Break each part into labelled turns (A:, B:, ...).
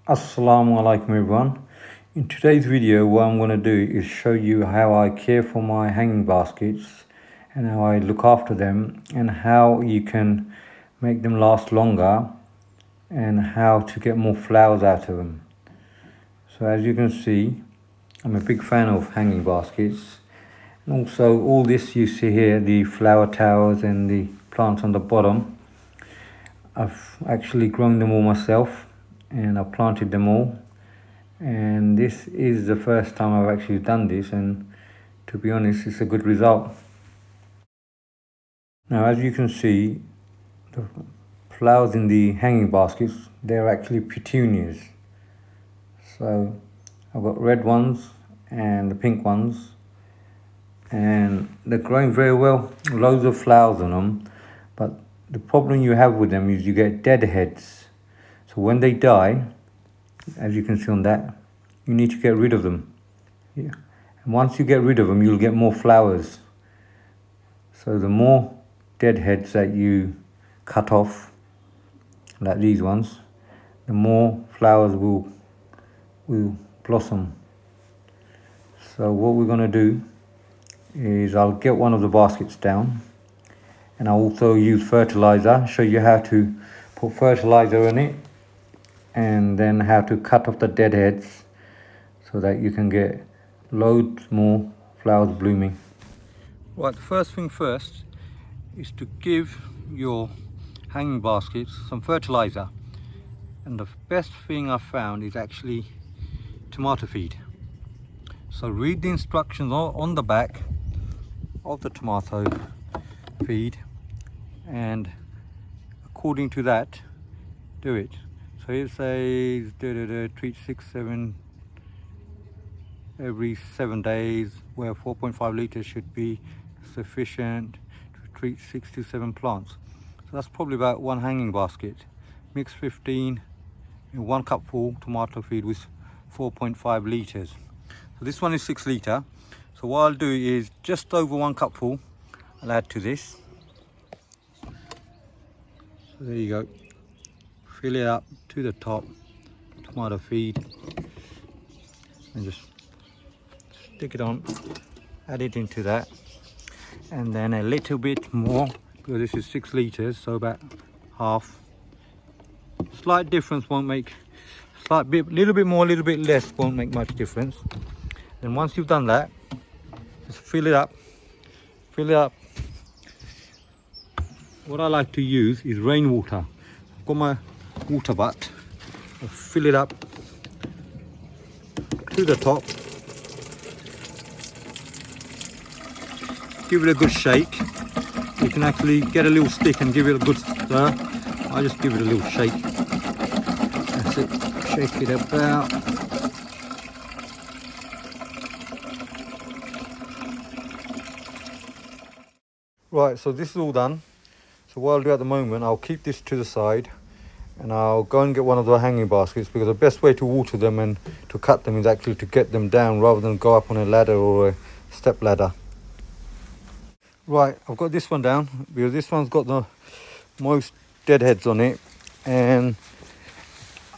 A: Assalamu alaikum everyone. In today's video, what I'm going to do is show you how I care for my hanging baskets and how I look after them and how you can make them last longer and how to get more flowers out of them. So as you can see, I'm a big fan of hanging baskets, and also all this you see here, the flower towers and the plants on the bottom, I've actually grown them all myself and I've planted them all, and this is the first time I've actually done this, and to be honest, it's a good result. Now as you can see, the flowers in the hanging baskets, they're actually petunias. So I've got red ones and the pink ones, and they're growing very well, loads of flowers on them, but the problem you have with them is you get dead heads. So when they die, as you can see on that, you need to get rid of them. Yeah. And once you get rid of them, you'll get more flowers. So the more dead heads that you cut off, like these ones, the more flowers will blossom. So what we're going to do is I'll get one of the baskets down, and I'll also use fertilizer, show you how to put fertilizer in it and then how to cut off the dead heads so that you can get loads more flowers blooming. Right, the first thing first is to give your hanging baskets some fertilizer, and the best thing I've found is actually tomato feed. So read the instructions on the back of the tomato feed, and according to that, do it. So it says treat 6-7 every 7 days, where 4.5 liters should be sufficient to treat 6 to 7 plants. So that's probably about one hanging basket. Mix 15 in 1 cupful tomato feed with 4.5 liters. So this one is 6 liter. So what I'll do is just over 1 cupful I'll add to this. So there you go. Fill it up to the top, tomato feed, and just stick it on, add it into that, and then a little bit more, because this is 6 liters, so about half. Slight difference won't make, little bit more, little bit less won't make much difference. Then once you've done that, just fill it up. What I like to use is rainwater. I've got my water butt. I'll fill it up to the top. Give it a good shake. You can actually get a little stick and give it a good stir. I just give it a little shake. That's it. Shake it about. Right, so this is all done. So what I'll do at the moment, I'll keep this to the side and I'll go and get one of the hanging baskets, because the best way to water them and to cut them is actually to get them down rather than go up on a ladder or a step ladder. Right, I've got this one down because this one's got the most deadheads on it, and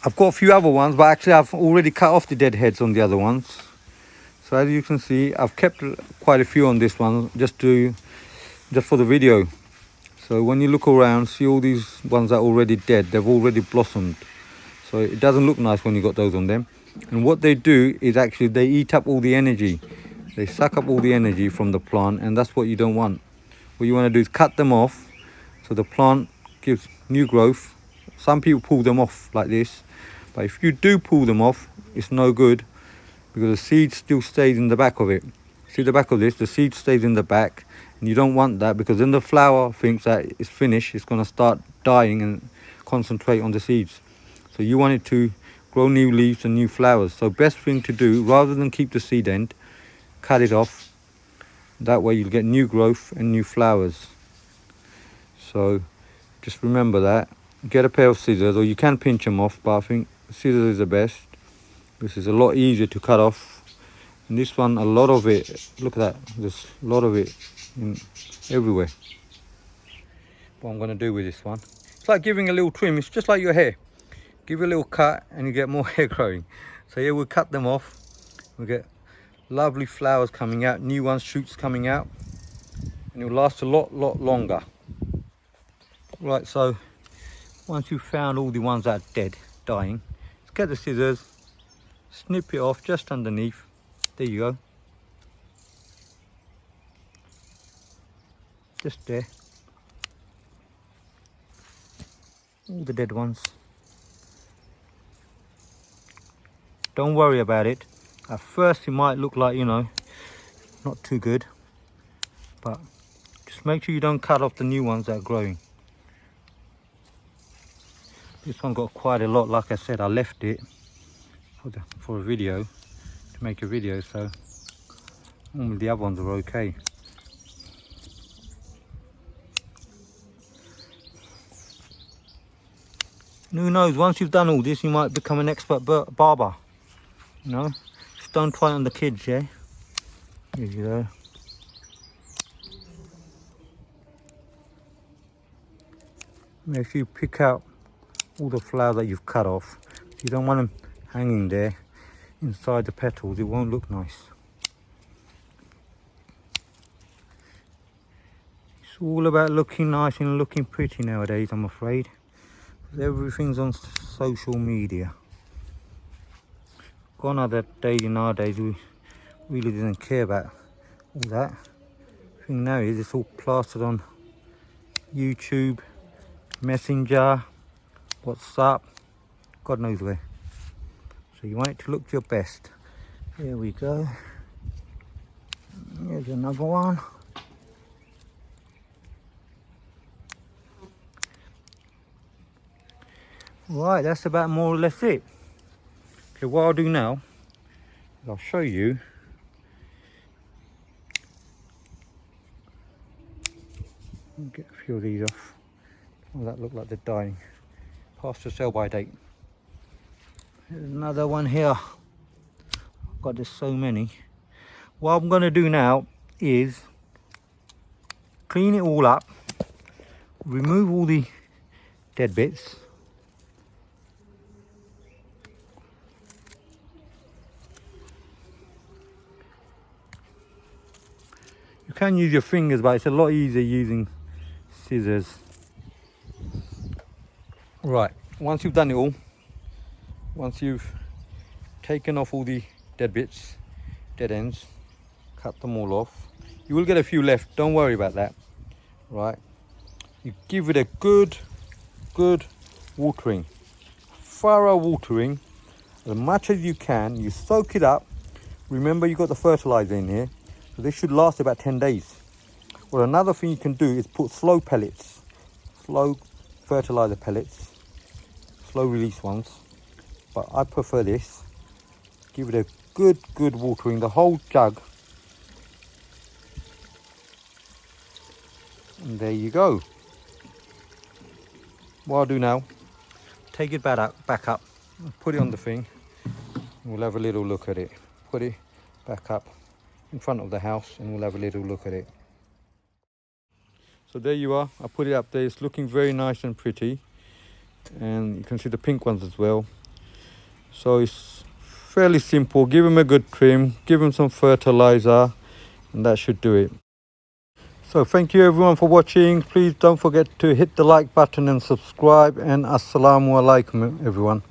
A: I've got a few other ones, but actually I've already cut off the deadheads on the other ones. So as you can see, I've kept quite a few on this one just for the video. So when you look around, see all these ones that are already dead, they've already blossomed. So it doesn't look nice when you got those on them. And what they do is actually they eat up all the energy. They suck up all the energy from the plant, and that's what you don't want. What you want to do is cut them off so the plant gives new growth. Some people pull them off like this, but if you do pull them off, it's no good, because the seed still stays in the back of it. See the back of this, the seed stays in the back, and you don't want that, because then the flower thinks that it's finished, it's going to start dying and concentrate on the seeds. So you want it to grow new leaves and new flowers. So best thing to do, rather than keep the seed end, cut it off. That way you'll get new growth and new flowers. So just remember that. Get a pair of scissors, or you can pinch them off, but I think scissors is the best. This is a lot easier to cut off. And this one, a lot of it, look at that, there's a lot of it everywhere. What I'm going to do with this one, it's like giving a little trim. It's just like your hair. give it a little cut and you get more hair growing. So here we'll cut them off. We'll get lovely flowers coming out, new ones, shoots coming out, and it'll last a lot longer. Right, so once you've found all the ones that are dead, dying, just get the scissors, snip it off just underneath. There you go. Just there. All the dead ones. Don't worry about it. At first it might look like, you know, not too good, but just make sure you don't cut off the new ones that are growing. This one got quite a lot. Like I said, I left it for a video, to make a video, so all the other ones are okay. And who knows, once you've done all this, you might become an expert barber. You know, just don't try it on the kids, yeah? Here you go. Make sure you pick out all the flowers that you've cut off. You don't want them hanging there inside the petals, it won't look nice. It's all about looking nice and looking pretty nowadays, I'm afraid. Everything's on social media. Gone are the days nowadays we really didn't care about all that. The thing now is it's all plastered on YouTube, Messenger, WhatsApp, God knows where. So you want it to look your best. Here we go. Here's another one. Right, that's about more or less it. Okay, what I'll do now is I'll show you get a few of these off. Oh, that look like they're dying. Past the sell by date. There's another one here. I've got just so many. What I'm going to do now is clean it all up, remove all the dead bits. You can use your fingers, but it's a lot easier using scissors. Right, once you've done it all, once you've taken off all the dead bits, dead ends, cut them all off, you will get a few left, don't worry about that. Right, you give it a good watering, thorough watering, as much as you can. You soak it up. Remember, you got the fertilizer in here, so this should last about 10 days. Well, another thing you can do is put slow pellets, slow fertilizer pellets, slow release ones, but I prefer this. Give it a good watering, the whole jug, and there you go. What I'll do now, take it back up, put it on the thing, and we'll have a little look at it. Put it back up in front of the house and we'll have a little look at it. So there you are, I put it up there. It's looking very nice and pretty, and you can see the pink ones as well. So it's fairly simple. Give them a good trim, give them some fertilizer, and that should do it. So thank you everyone for watching. Please don't forget to hit the like button and subscribe, and assalamu alaikum everyone.